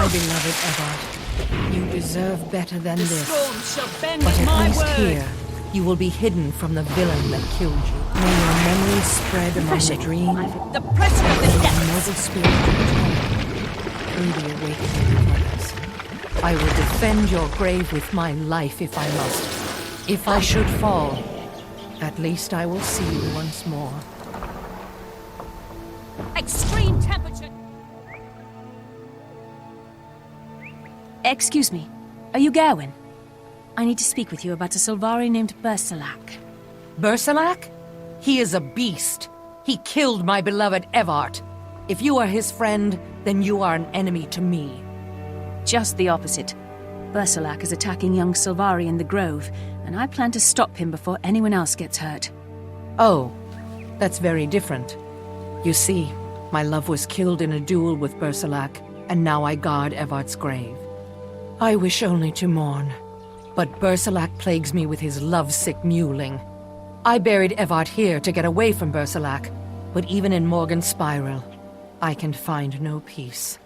My beloved Evrart, you deserve better than this. Storm shall bend But at at my least word. here, you will be hidden from the villain that killed you. May your memories spread among the dreams. The pressure of the Your depths. noble spirit return through the awakening of others. I will defend your grave with my life if I must. If I should fall, at least I will see you once more. Extreme temperature. Excuse me. Are you Gawain? I need to speak with you about a Sylvari named Bersalak. Bersalak? He is a beast. He killed my beloved Evrart. If you are his friend, then you are an enemy to me. Just the opposite. Bersalak is attacking young Sylvari in the Grove, and I plan to stop him before anyone else gets hurt. Oh, that's very different. You see, my love was killed in a duel with Bersalak, and now I guard Evvart's grave. I wish only to mourn, but Bersalak plagues me with his lovesick mewling. I buried Evrart here to get away from Bersalak, but even in Morgan's Spiral, I can find no peace.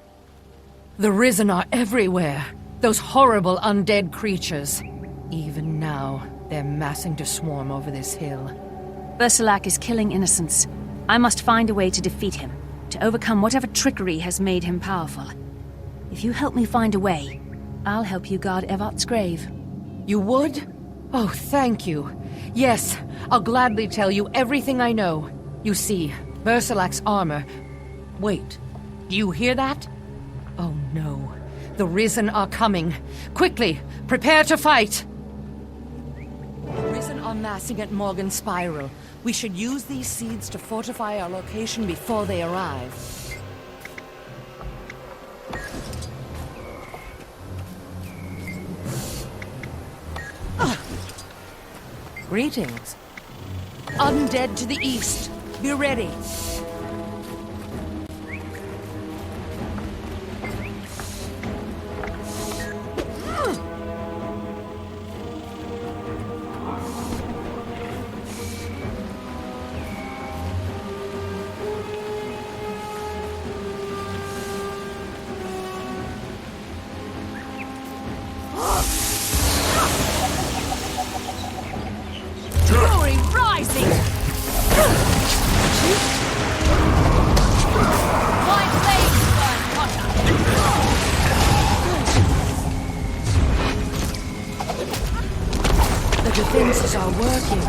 The Risen are everywhere, those horrible undead creatures. Even now, they're massing to swarm over this hill. Bersalak is killing innocents. I must find a way to defeat him, to overcome whatever trickery has made him powerful. If you help me find a way, I'll help you guard Evvart's grave. You would? Oh, thank you. Yes, I'll gladly tell you everything I know. You see, Bersalak's armor... Wait, do you hear that? Oh no, the Risen are coming. Quickly, prepare to fight! The Risen are massing at Morgan's Spiral. We should use these seeds to fortify our location before they arrive. Greetings. Undead to the east. Be ready. Glory rising. White flames burn hotter. The defenses are working.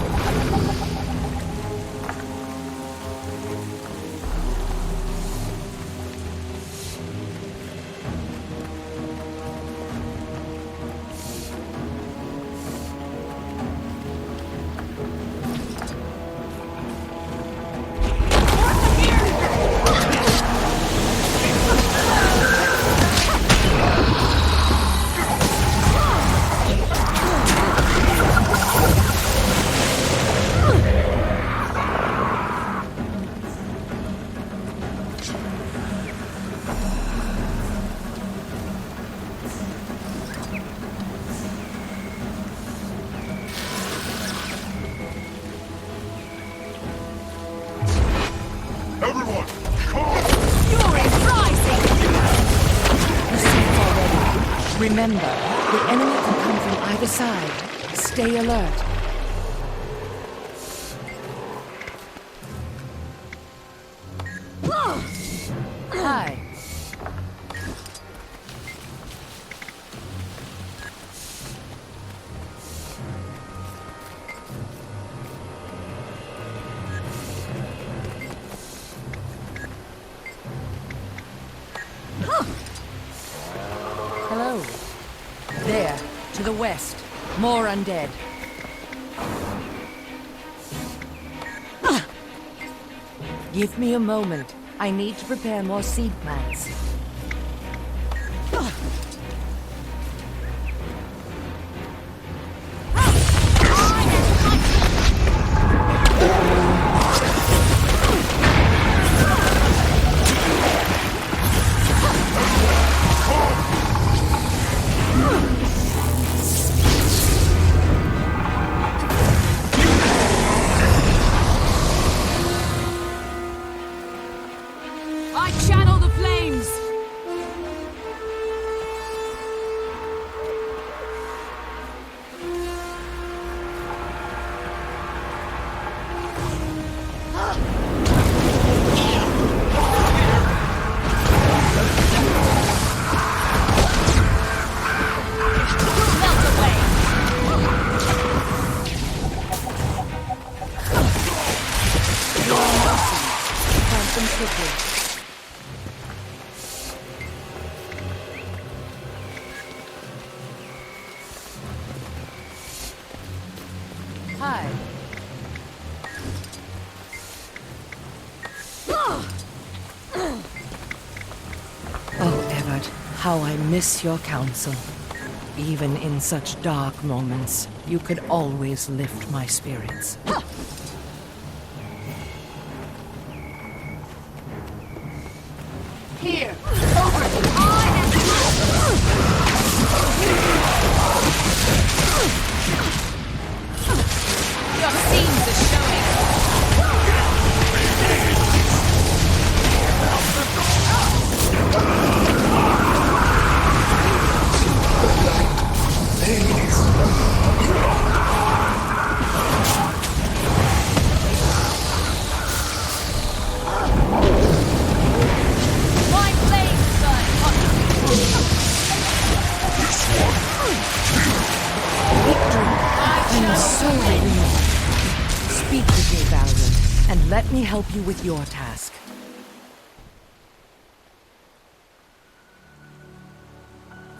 Everyone, come! Fury rising. The safe already. Remember, the enemy can come from either side. Stay alert. Hi. Hello. There, to the west. More undead. Give me a moment. I need to prepare more seed plants. I channel the flames. quickly. Hi. Oh, Evert, how I miss your counsel. Even in such dark moments, you could always lift my spirits. Here! Over! Your seams are showing. My blades burn hot. I'm so relieved. Speak with me, Valiant, and let me help you with your task.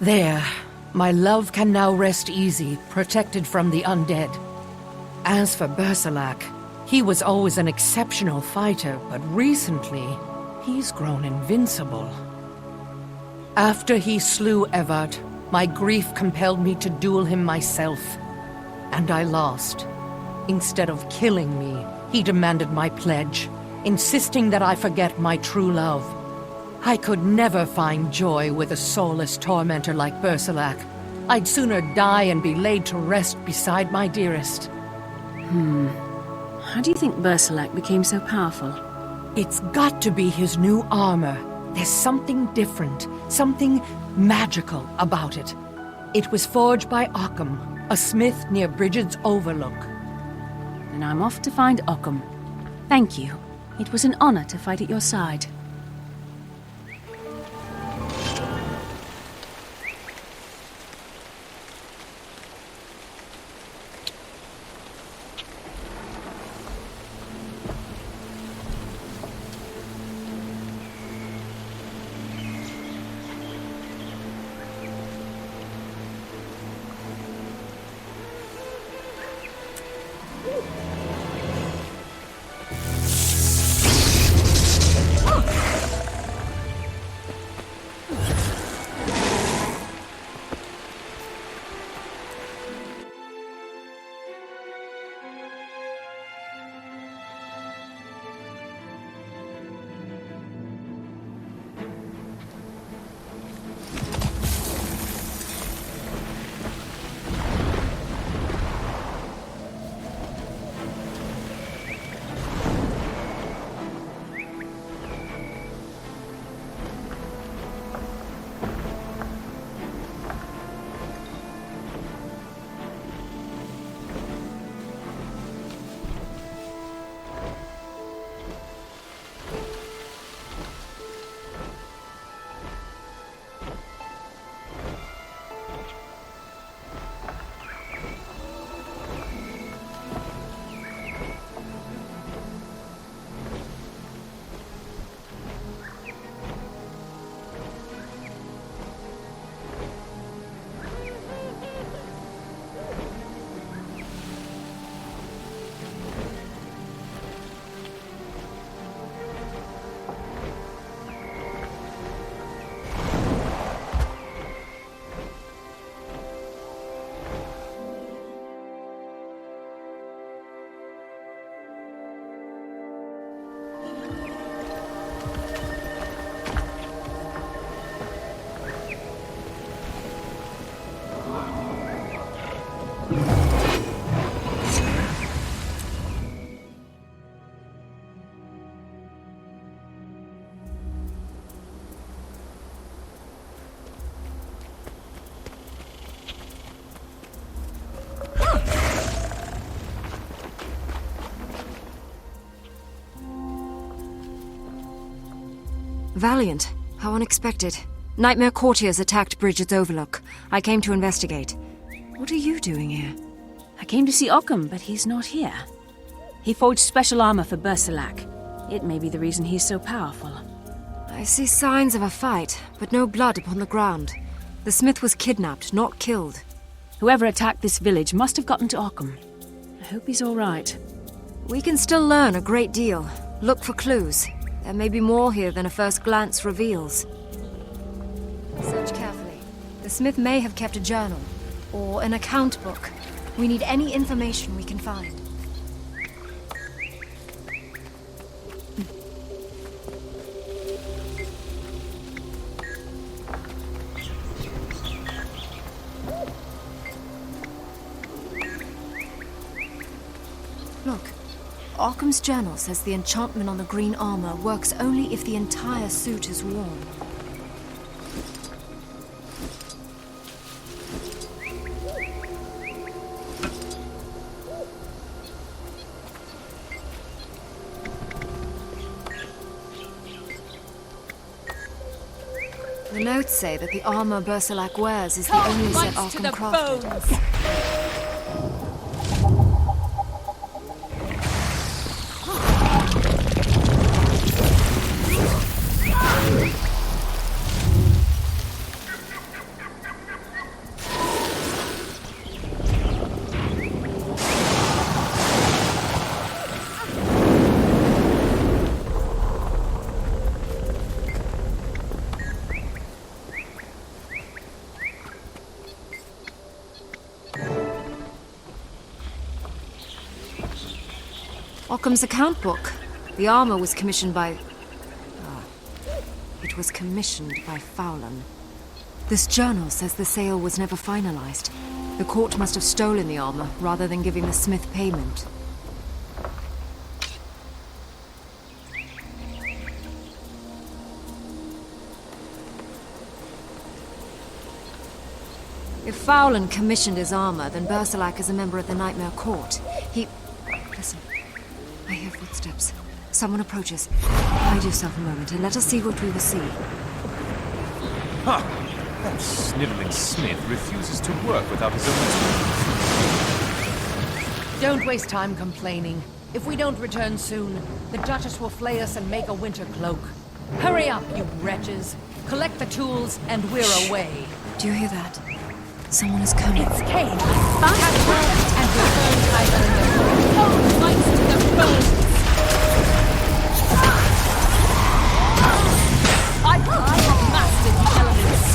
There. My love can now rest easy, protected from the undead. As for Bersalak, he was always an exceptional fighter, but recently, he's grown invincible. After he slew Evert, my grief compelled me to duel him myself. And I lost. Instead of killing me, he demanded my pledge, insisting that I forget my true love. I could never find joy with a soulless tormentor like Bersalak. I'd sooner die and be laid to rest beside my dearest. How do you think Bersalak became so powerful? It's got to be his new armor. There's something different, something magical about it. It was forged by Occam, a smith near Bridget's Overlook. Then I'm off to find Occam. Thank you. It was an honor to fight at your side. Valiant. How unexpected. Nightmare courtiers attacked Bridget's Overlook. I came to investigate. What are you doing here? I came to see Occam, but he's not here. He forged special armor for Bersalak. It may be the reason he's so powerful. I see signs of a fight, but no blood upon the ground. The smith was kidnapped, not killed. Whoever attacked this village must have gotten to Occam. I hope he's all right. We can still learn a great deal. Look for clues. There may be more here than a first glance reveals. Search carefully. The smith may have kept a journal, or an account book. We need any information we can find. Look, Occam's journal says the enchantment on the green armor works only if the entire suit is worn. The notes say that the armor Bersalak wears is the Cold only set bites to Occam the crafted. bones. Occam's account book. The armor was commissioned by... It was commissioned by Fowlan. This journal says the sale was never finalized. The court must have stolen the armor, rather than giving the smith payment. If Fowlan commissioned his armor, then Bersalak is a member of the Nightmare Court. He... Listen. I hear footsteps. Someone approaches. Hide yourself a moment and let us see what we will see. Ha! That sniveling smith refuses to work without his own tools. Don't waste time complaining. If we don't return soon, the Duchess will flay us and make a winter cloak. Hurry up, you wretches. Collect the tools, and we're away. Do you hear that? Someone is coming. It's Kane. Catch her and return Highlander. Cold bites to the bones. I have mastered the elements.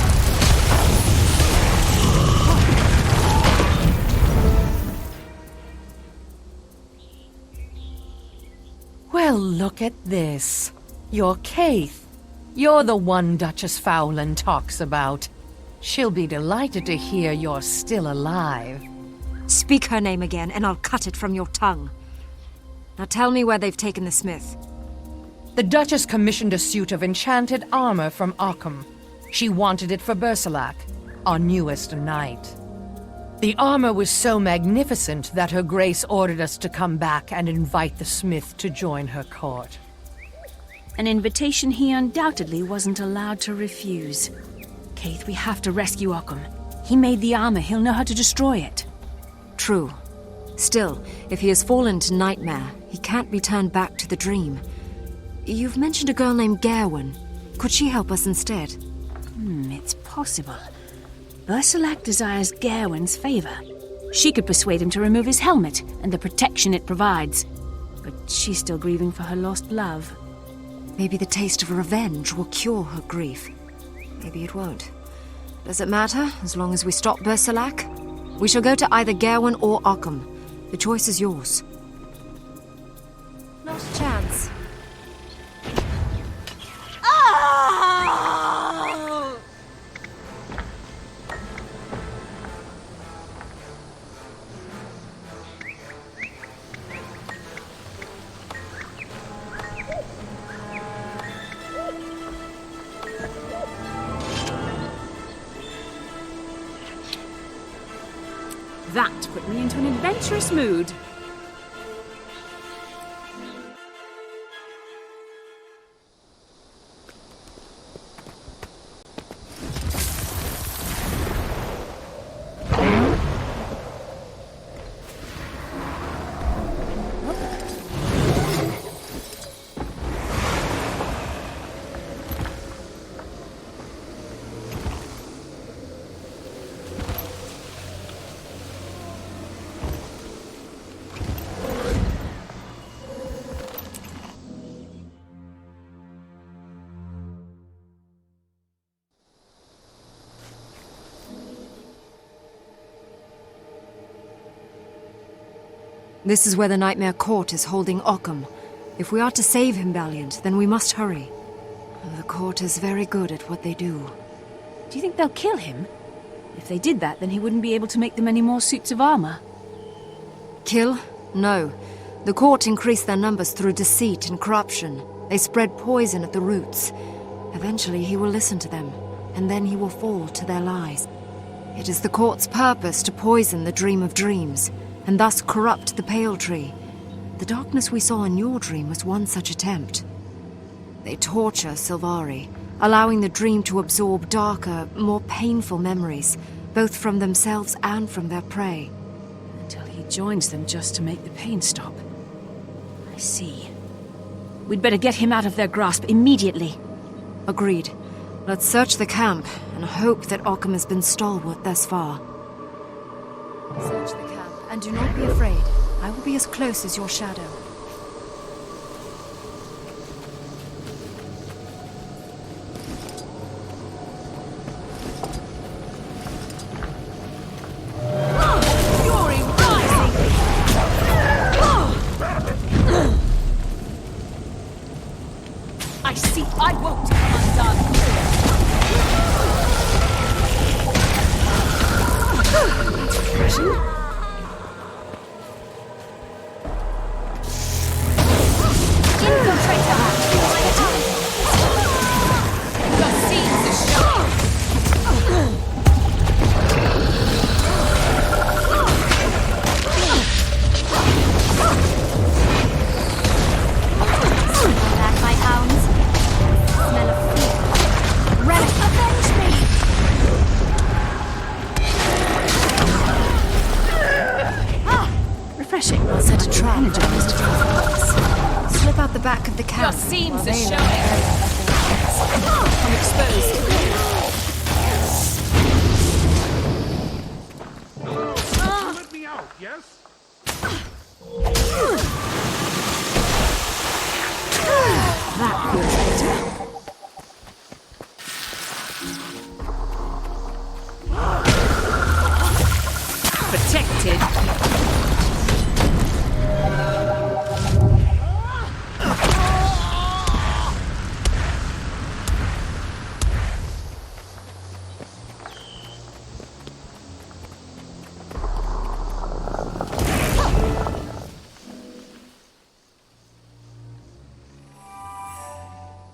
Well, look at this. You're Kaith. You're the one Duchess Fowlan talks about. She'll be delighted to hear you're still alive. Speak her name again, and I'll cut it from your tongue. Now tell me where they've taken the smith. The Duchess commissioned a suit of enchanted armor from Occam. She wanted it for Bersalak, our newest knight. The armor was so magnificent that Her Grace ordered us to come back and invite the smith to join her court. An invitation he undoubtedly wasn't allowed to refuse. Kaith, we have to rescue Occam. He made the armor, he'll know how to destroy it. True. Still, if he has fallen to Nightmare, he can't be turned back to the dream. You've mentioned a girl named Gawain. Could she help us instead? It's possible. Bersalak desires Gawain's favor. She could persuade him to remove his helmet and the protection it provides. But she's still grieving for her lost love. Maybe the taste of revenge will cure her grief. Maybe it won't. Does it matter, as long as we stop Bersalak? We shall go to either Gawain or Occam. The choice is yours. Not a chance. That put me into an adventurous mood. This is where the Nightmare Court is holding Occam. If we are to save him, Valiant, then we must hurry. The court is very good at what they do. Do you think they'll kill him? If they did that, then he wouldn't be able to make them any more suits of armor. Kill? No. The court increased their numbers through deceit and corruption. They spread poison at the roots. Eventually he will listen to them, and then he will fall to their lies. It is the court's purpose to poison the Dream of Dreams, and thus corrupt the Pale Tree. The darkness we saw in your dream was one such attempt. They torture Sylvari, allowing the dream to absorb darker, more painful memories, both from themselves and from their prey. Until he joins them just to make the pain stop. I see. We'd better get him out of their grasp immediately. Agreed. Let's search the camp and hope that Occam has been stalwart thus far. Search the camp, and do not be afraid. I will be as close as your shadow. Fury rising! I see I won't come undone. Your seeds are showing. Back, my hounds. Smell of fear. Relic, avenge me! Refreshing. I'll set a trap. Slip out the back of the Your camp. seams while are they showing. I'm exposed. Let me out, yes? That feels better. Protected.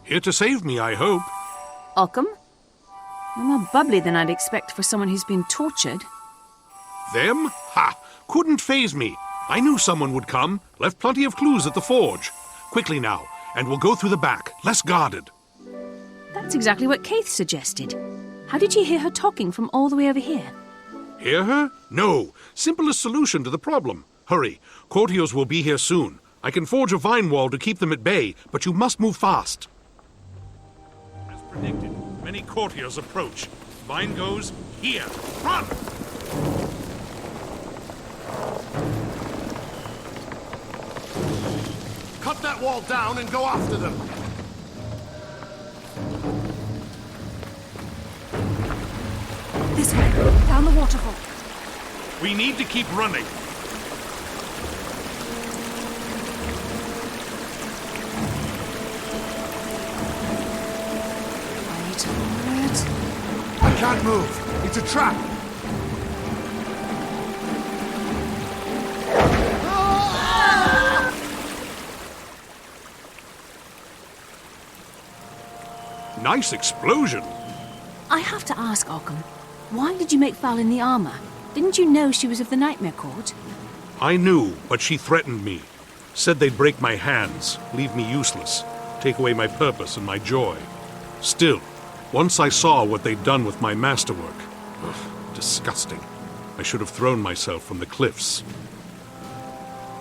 Here to save me, I hope. Occam? You're more bubbly than I'd expect for someone who's been tortured. Them? Ha! Couldn't faze me. I knew someone would come. Left plenty of clues at the forge. Quickly now, and we'll go through the back, less guarded. That's exactly what Kaith suggested. How did you hear her talking from all the way over here? Hear her? No. Simplest solution to the problem. Hurry. Courtiers will be here soon. I can forge a vine wall to keep them at bay, but you must move fast. As predicted, many courtiers approach. Vine goes here. Run! Cut that wall down and go after them. This way, down the waterhole. We need to keep running. Wait a minute. I can't move. It's a trap. Nice explosion. I have to ask, Occam, why did you make Val in the armor? Didn't you know she was of the Nightmare Court? I knew, but she threatened me. Said they'd break my hands, leave me useless, take away my purpose and my joy. Still, once I saw what they'd done with my masterwork, disgusting. I should have thrown myself from the cliffs.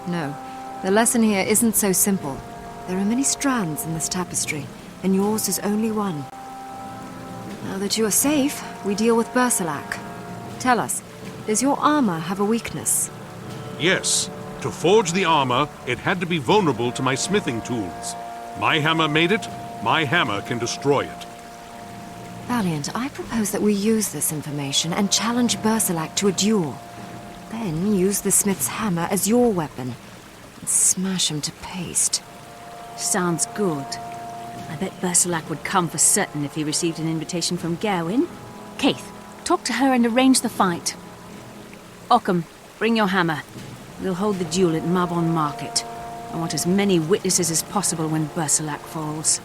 No, the lesson here isn't so simple. There are many strands in this tapestry, and yours is only one. Now that you are safe, we deal with Bersalak. Tell us, does your armor have a weakness? Yes, to forge the armor, it had to be vulnerable to my smithing tools. My hammer made it, my hammer can destroy it. Valiant, I propose that we use this information and challenge Bersalak to a duel. Then use the smith's hammer as your weapon and smash him to paste. Sounds good. I bet Bersalak would come for certain if he received an invitation from Gawain. Kaith, talk to her and arrange the fight. Occam, bring your hammer. We'll hold the duel at Marbon Market. I want as many witnesses as possible when Bersalak falls.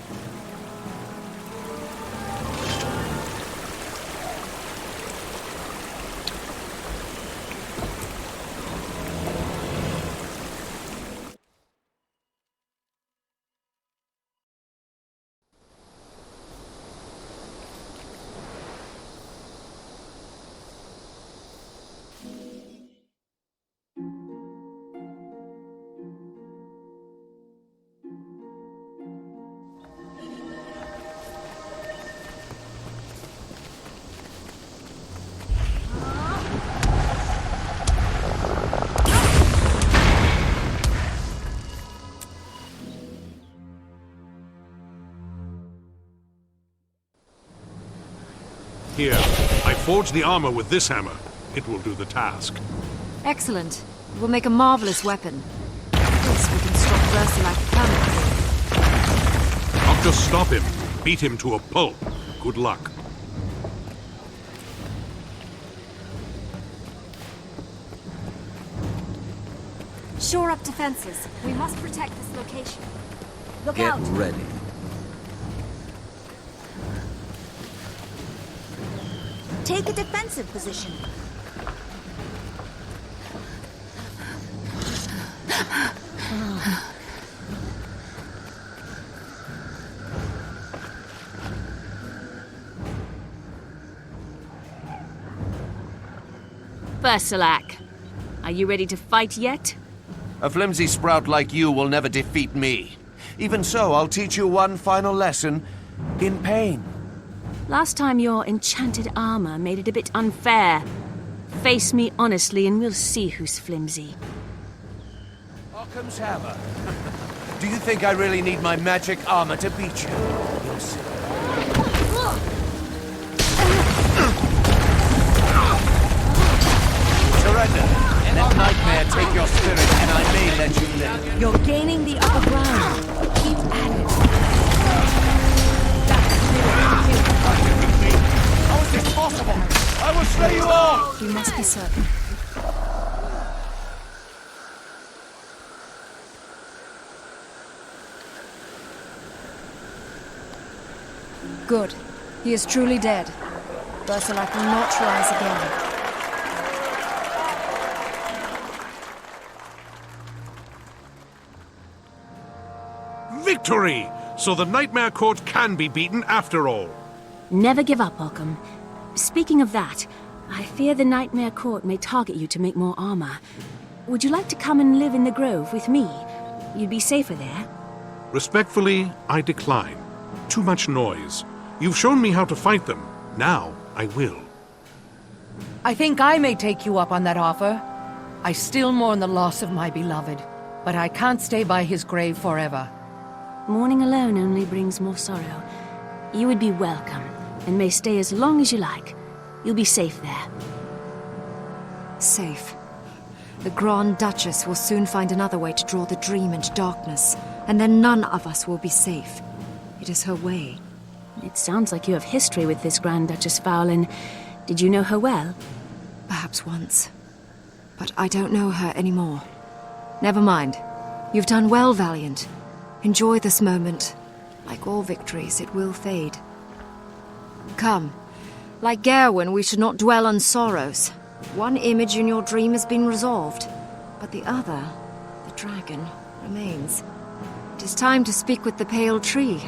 Here, I forged the armor with this hammer. It will do the task. Excellent. It will make a marvelous weapon. This we can stop Bersalak permanently. Not just stop him, beat him to a pulp. Good luck. Shore up defenses. We must protect this location. Look Get out! ready. Take a defensive position. Bersalak, are you ready to fight yet? A flimsy sprout like you will never defeat me. Even so, I'll teach you one final lesson in pain. Last time your enchanted armor made it a bit unfair. Face me honestly and we'll see who's flimsy. Occam's hammer. Do you think I really need my magic armor to beat you? You'll see. Surrender. Let Nightmare take your spirit and I may let you live. You're gaining the upper ground. Keep at it. How is this possible? I will slay you all! We must be certain. Good. He is truly dead. Bersalak will not rise again. Victory! So the Nightmare Court can be beaten after all. Never give up, Occam. Speaking of that, I fear the Nightmare Court may target you to make more armor. Would you like to come and live in the Grove with me? You'd be safer there. Respectfully, I decline. Too much noise. You've shown me how to fight them. Now, I will. I think I may take you up on that offer. I still mourn the loss of my beloved, but I can't stay by his grave forever. Mourning alone only brings more sorrow. You would be welcome, and may stay as long as you like. You'll be safe there. Safe. The Grand Duchess will soon find another way to draw the dream into darkness, and then none of us will be safe. It is her way. It sounds like you have history with this Grand Duchess Fowlin. Did you know her well? Perhaps once. But I don't know her anymore. Never mind. You've done well, Valiant. Enjoy this moment. Like all victories, it will fade. Come. Like Gawain, we should not dwell on sorrows. One image in your dream has been resolved, but the other, the dragon, remains. It is time to speak with the pale tree.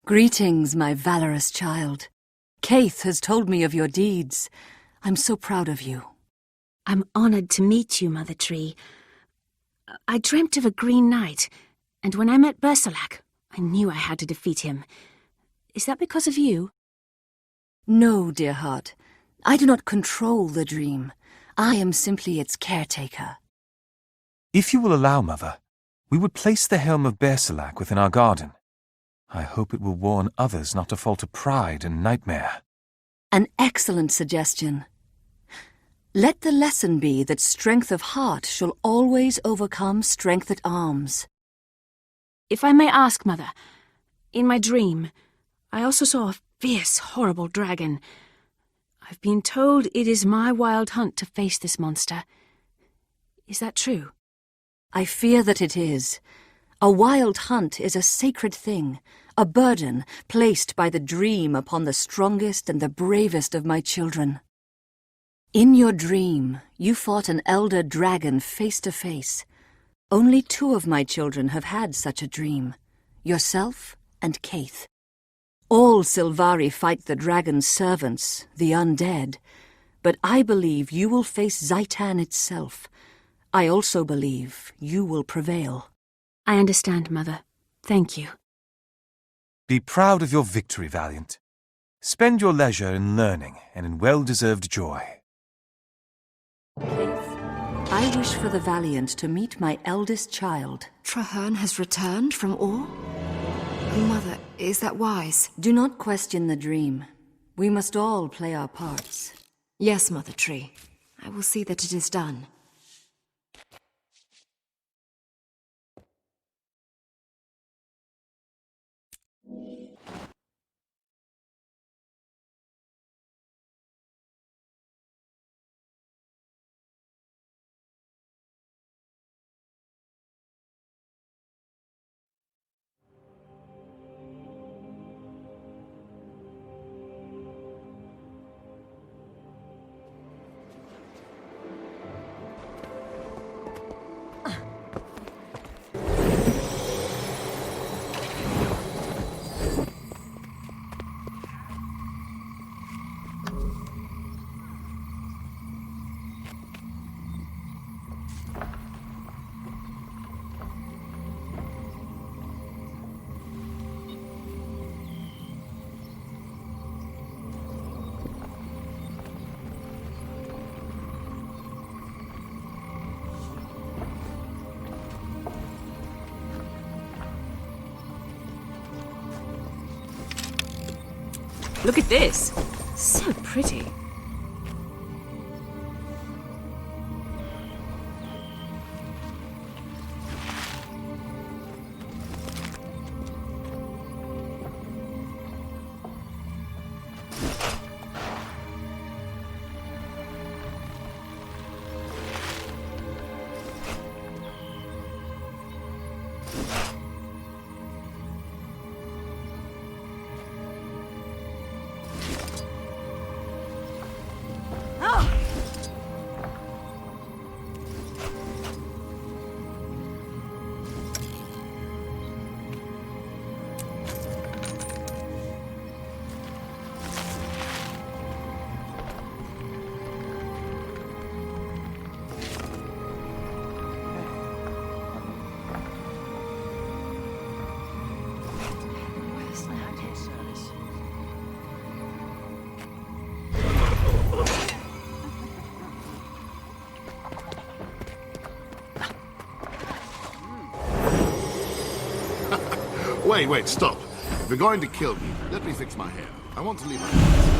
Greetings, my valorous child. Kaith has told me of your deeds. I'm so proud of you. I'm honored to meet you, Mother Tree. I dreamt of a Green Knight, and when I met Bersalak, I knew I had to defeat him. Is that because of you? No, dear heart. I do not control the dream. I am simply its caretaker. If you will allow, Mother, we would place the helm of Bersalak within our garden. I hope it will warn others not to fall to pride and nightmare. An excellent suggestion. Let the lesson be that strength of heart shall always overcome strength at arms. If I may ask, Mother, in my dream, I also saw a fierce, horrible dragon. I've been told it is my wild hunt to face this monster. Is that true? I fear that it is. A wild hunt is a sacred thing, a burden placed by the dream upon the strongest and the bravest of my children. In your dream, you fought an elder dragon face to face. Only 2 of my children have had such a dream, yourself and Kaith. All Sylvari fight the dragon's servants, the undead, but I believe you will face Zhaitan itself. I also believe you will prevail. I understand, Mother. Thank you. Be proud of your victory, Valiant. Spend your leisure in learning and in well-deserved joy. Kaith, I wish for the Valiant to meet my eldest child. Trahearne has returned from Or? Mother, is that wise? Do not question the dream. We must all play our parts. Yes, Mother Tree. I will see that it is done. Look at this. So pretty. Wait, stop. If you're going to kill me, let me fix my hair. I want to leave my...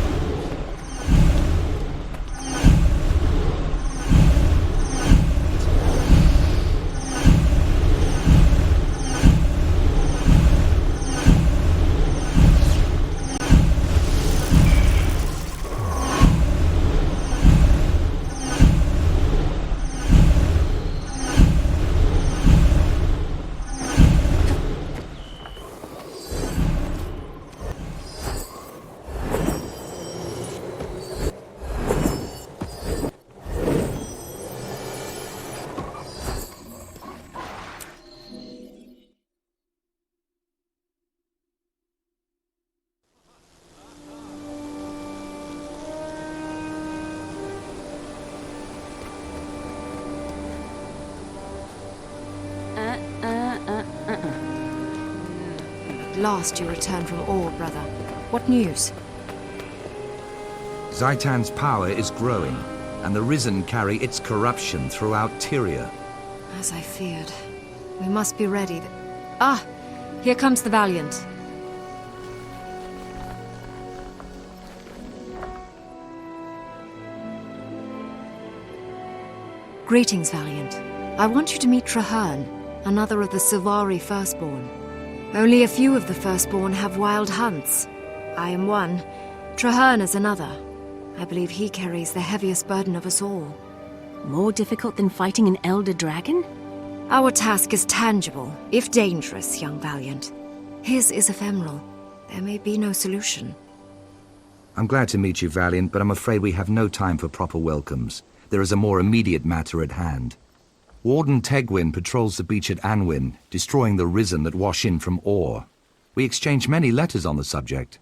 last you returned from Or, brother. What news? Zaitan's power is growing, and the Risen carry its corruption throughout Tyria. As I feared. We must be ready. Ah! Here comes the Valiant. Greetings, Valiant. I want you to meet Trahearne, another of the Sylvari Firstborn. Only a few of the Firstborn have wild hunts. I am one. Trahearne is another. I believe he carries the heaviest burden of us all. More difficult than fighting an elder dragon? Our task is tangible, if dangerous, young Valiant. His is ephemeral. There may be no solution. I'm glad to meet you, Valiant, but I'm afraid we have no time for proper welcomes. There is a more immediate matter at hand. Warden Tegwin patrols the beach at Anwin, destroying the Risen that wash in from Or. We exchanged many letters on the subject.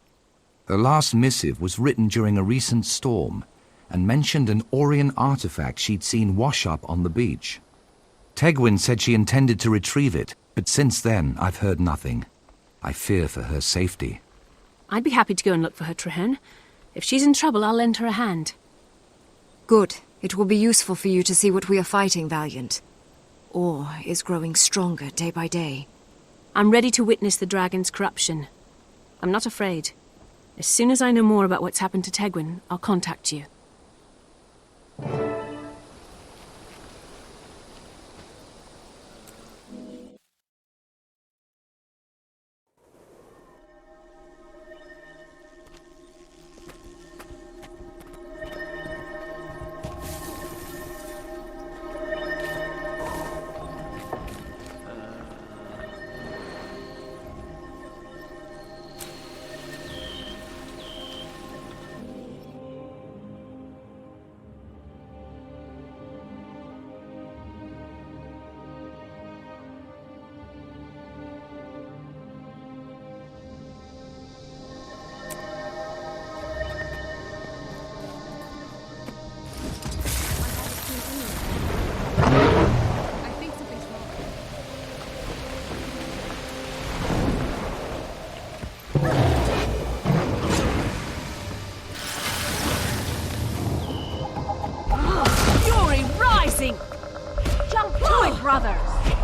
Her last missive was written during a recent storm, and mentioned an Orian artifact she'd seen wash up on the beach. Tegwin said she intended to retrieve it, but since then I've heard nothing. I fear for her safety. I'd be happy to go and look for her, Trahearne. If she's in trouble, I'll lend her a hand. Good. It will be useful for you to see what we are fighting, Valiant. Or is growing stronger day by day. I'm ready to witness the dragon's corruption. I'm not afraid. As soon as I know more about what's happened to Tegwin, I'll contact you.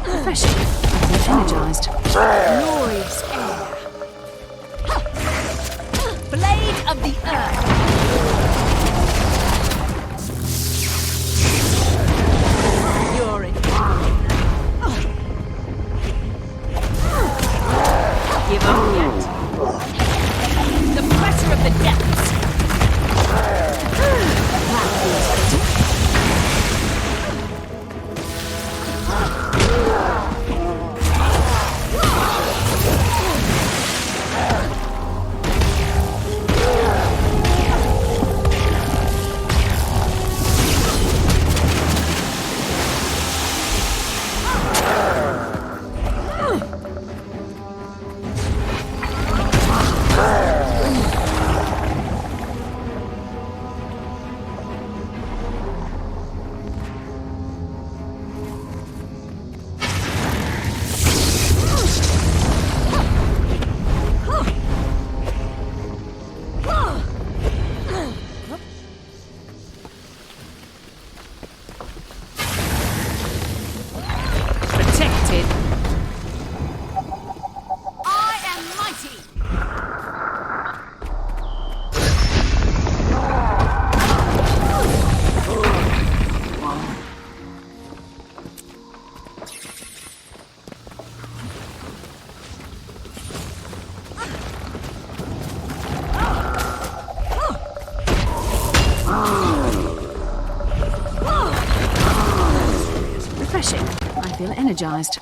Refreshing. I'm energized. Glorious air. Blade of the earth. You're in. Give up yet. The pressure of the depths. I feel energized.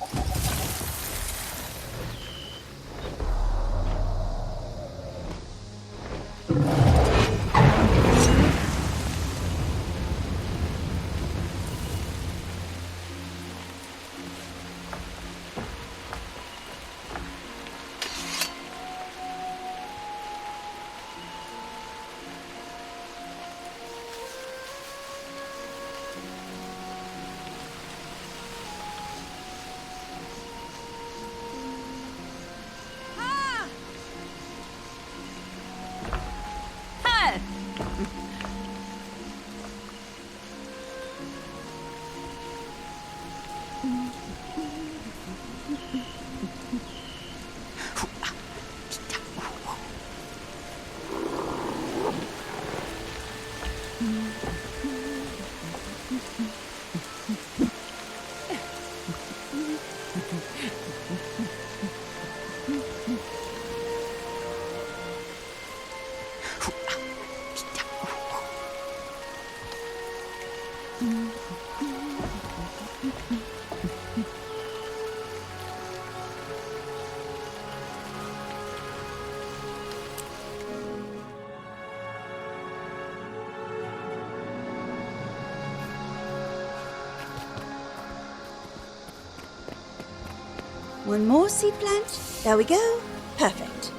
One more seed plant. There we go. Perfect.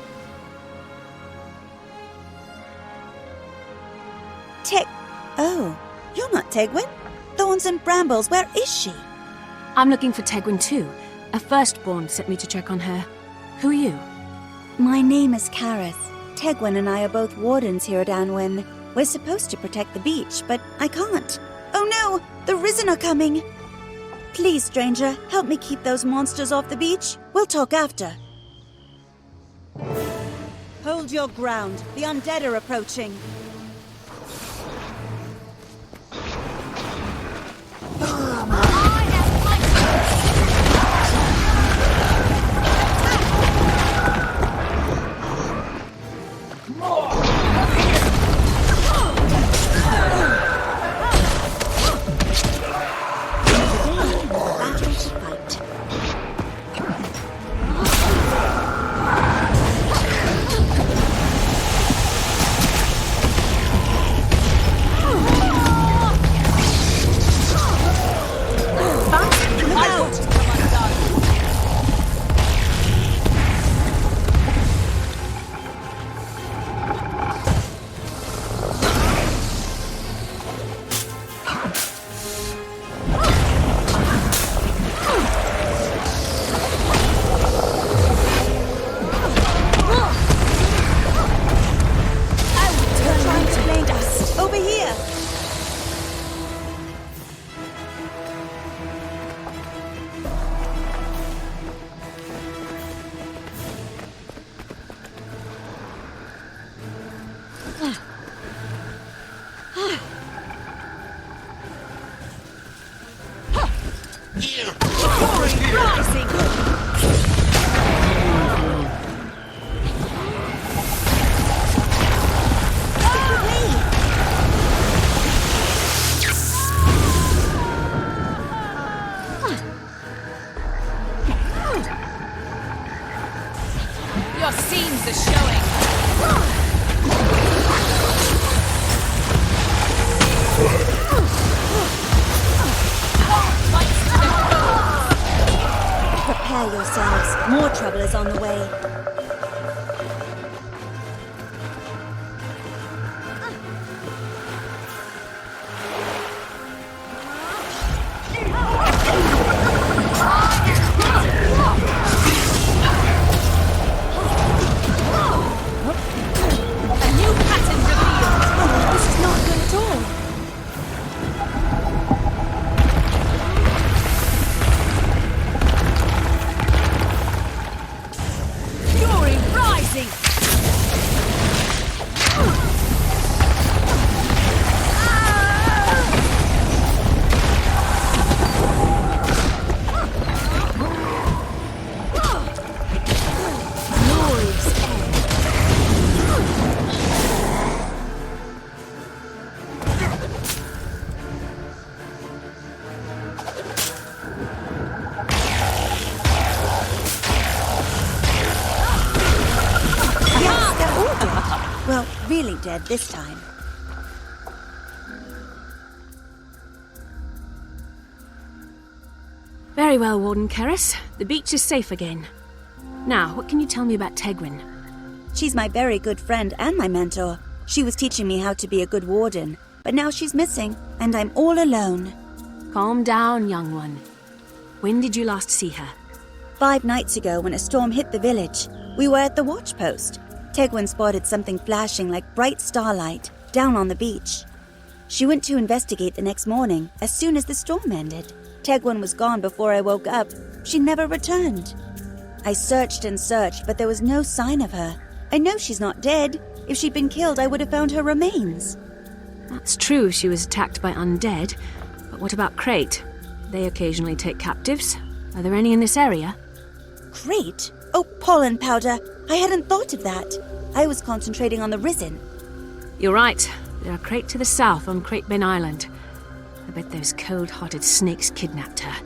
Oh, you're not Tegwin? Thorns and brambles, where is she? I'm looking for Tegwin too. A firstborn sent me to check on her. Who are you? My name is Karis. Tegwin and I are both wardens here at Anwen. We're supposed to protect the beach, but I can't. Oh no! The Risen are coming! Please, stranger, help me keep those monsters off the beach. We'll talk after. Hold your ground. The undead are approaching. Your seams are showing. Prepare yourselves. More trouble is on the way. Well, really dead this time. Very well, Warden Karis. The beach is safe again. Now, what can you tell me about Tegwin? She's my very good friend and my mentor. She was teaching me how to be a good warden, but now she's missing, and I'm all alone. Calm down, young one. When did you last see her? 5 nights ago, when a storm hit the village, we were at the watch post. Tegwin spotted something flashing like bright starlight down on the beach. She went to investigate the next morning as soon as the storm ended. Tegwin was gone before I woke up. She never returned. I searched and searched, but there was no sign of her. I know she's not dead. If she'd been killed, I would have found her remains. That's true, she was attacked by undead. But what about Crate? They occasionally take captives. Are there any in this area? Crate? Oh, pollen powder. I hadn't thought of that. I was concentrating on the Risen. You're right. There are Crate to the south on Cratebane Island. I bet those cold-hearted snakes kidnapped her.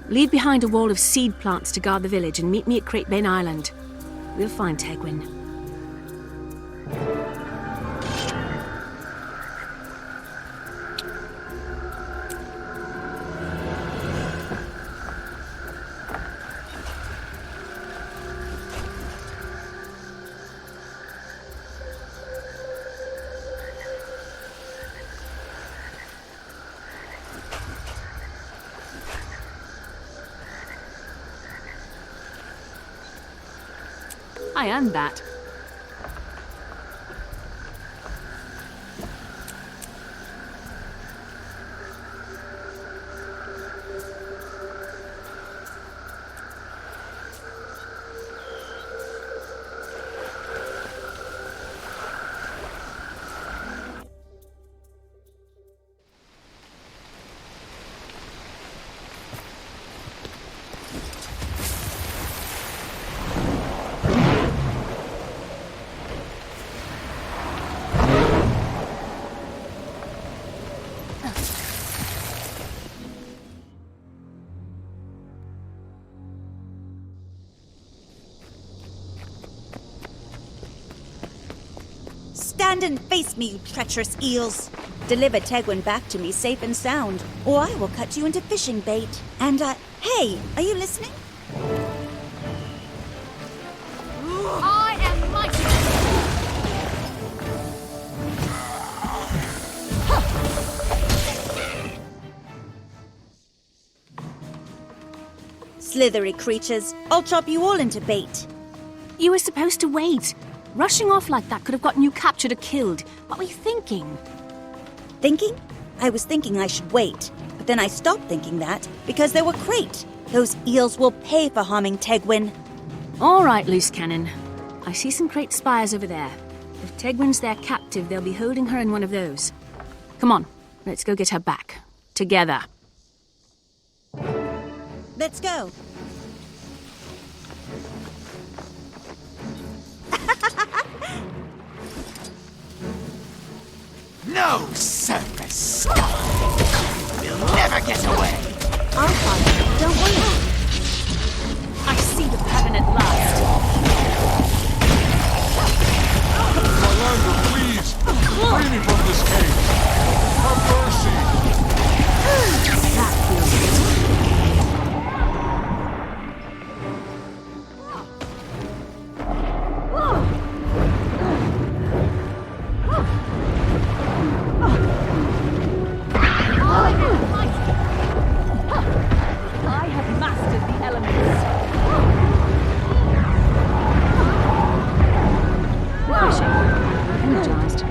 Leave behind a wall of seed plants to guard the village and meet me at Cratebane Island. We'll find Tegwin. I earned that. Stand and face me, you treacherous eels. Deliver Tegwin back to me safe and sound, or I will cut you into fishing bait. And, hey, are you listening? I am mighty. Slithery creatures, I'll chop you all into bait. You were supposed to wait. Rushing off like that could have gotten you captured or killed. What were you thinking? Thinking? I was thinking I should wait, but then I stopped thinking that because there were Crate. Those eels will pay for harming Tegwin. All right, loose cannon. I see some Crate spires over there. If Tegwin's their captive, they'll be holding her in one of those. Come on, let's go get her back. Together. Let's go. No surface scum will never get away. I'll follow. Don't worry. I see the pattern at last. Orlando, please! Free me from this cage! Have mercy! That feels good. I have mastered the elements. Energized.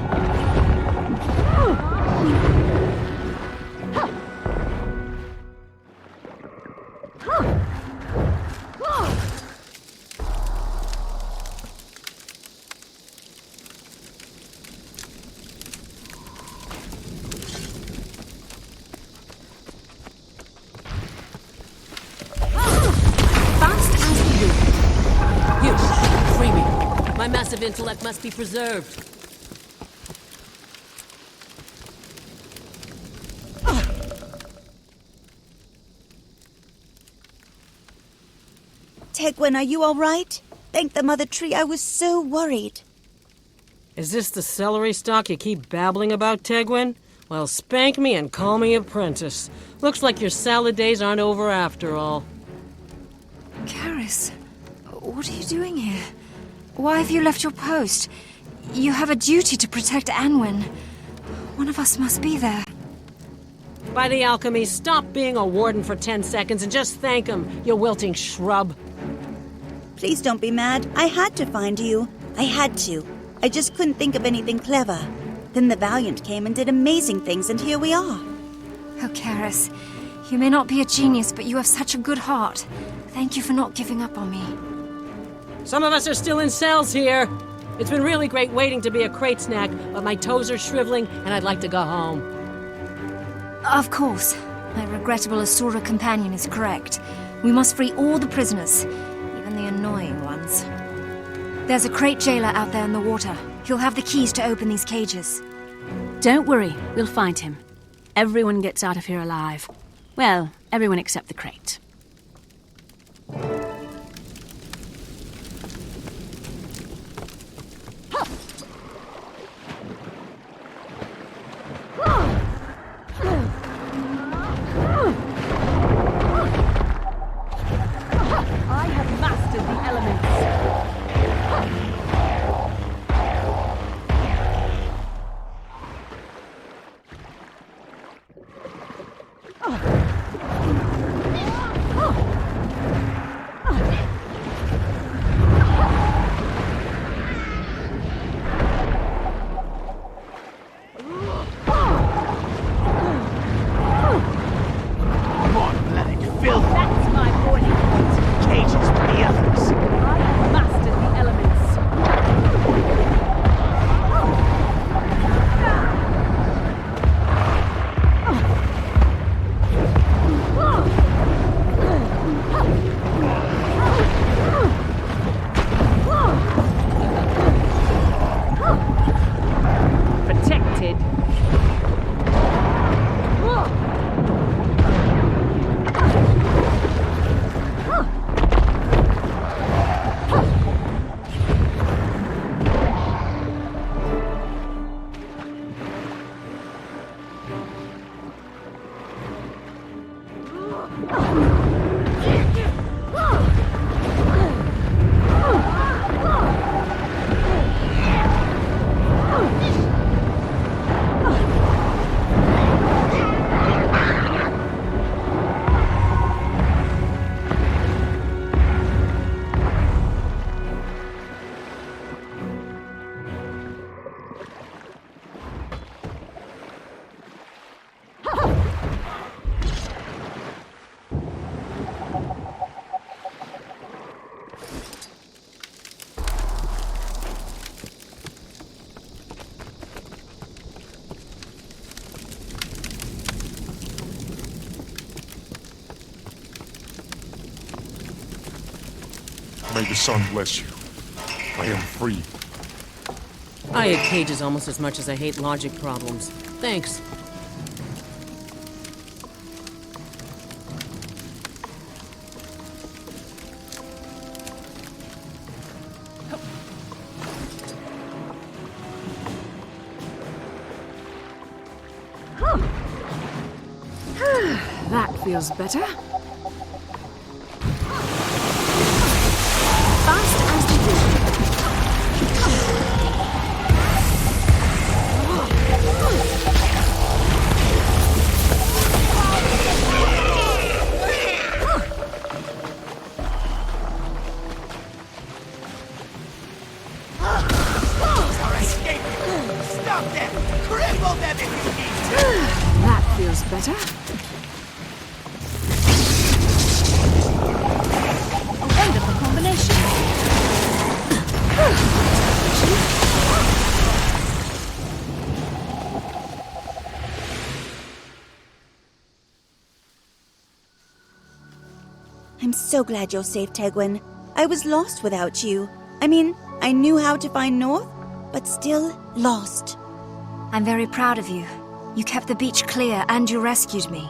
Free me. My massive intellect must be preserved. Tegwin, are you all right? Thank the Mother Tree, I was so worried. Is this the celery stalk you keep babbling about, Tegwin? Well, spank me and call me apprentice. Looks like your salad days aren't over after all. Karis, what are you doing here? Why have you left your post? You have a duty to protect Anwin. One of us must be there. By the alchemy, stop being a warden for 10 seconds and just thank him, you wilting shrub. Please don't be mad. I had to find you. I had to. I just couldn't think of anything clever. Then the Valiant came and did amazing things, and here we are. Oh, Karis, you may not be a genius, but you have such a good heart. Thank you for not giving up on me. Some of us are still in cells here. It's been really great waiting to be a crate snack, but my toes are shriveling and I'd like to go home. Of course. My regrettable Asura companion is correct. We must free all the prisoners, even the annoying ones. There's a crate jailer out there in the water. He'll have the keys to open these cages. Don't worry, we'll find him. Everyone gets out of here alive. Well, everyone except the crate. I have mastered the elements. That's my boarding point. Cages for the others. I have mastered the elements. Protected. May the sun bless you. I am free. I hate cages almost as much as I hate logic problems. Thanks. That feels better. Stop them! Cripple them if you need to! That feels better. A wonderful combination. I'm so glad you're safe, Tegwin. I was lost without you. I mean, I knew how to find North, but still lost. I'm very proud of you. You kept the beach clear and you rescued me.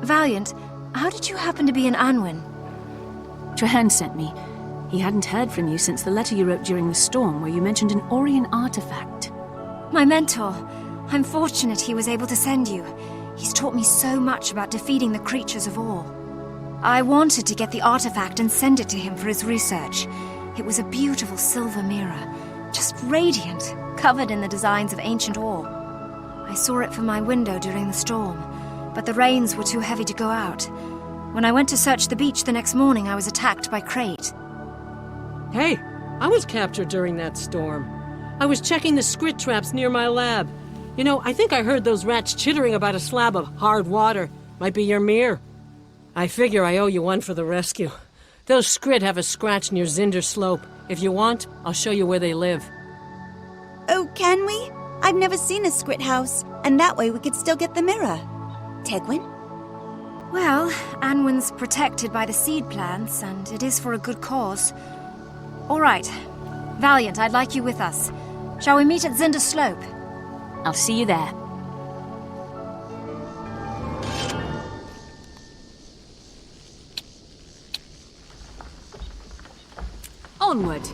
Valiant, how did you happen to be in Anwin? Trahan sent me. He hadn't heard from you since the letter you wrote during the storm where you mentioned an Orion artifact. My mentor. I'm fortunate he was able to send you. He's taught me so much about defeating the creatures of awe. I wanted to get the artifact and send it to him for his research. It was a beautiful silver mirror, just radiant, covered in the designs of ancient ore. I saw it from my window during the storm, but the rains were too heavy to go out. When I went to search the beach the next morning, I was attacked by Crate. Hey, I was captured during that storm. I was checking the scrit traps near my lab. You know, I think I heard those rats chittering about a slab of hard water. Might be your mirror. I figure I owe you one for the rescue. Those scrit have a scratch near Zinder Slope. If you want, I'll show you where they live. Oh, can we? I've never seen a Skrit house, and that way we could still get the mirror. Tegwin? Well, Anwin's protected by the seed plants, and it is for a good cause. All right. Valiant, I'd like you with us. Shall we meet at Zinder Slope? I'll see you there. Onward!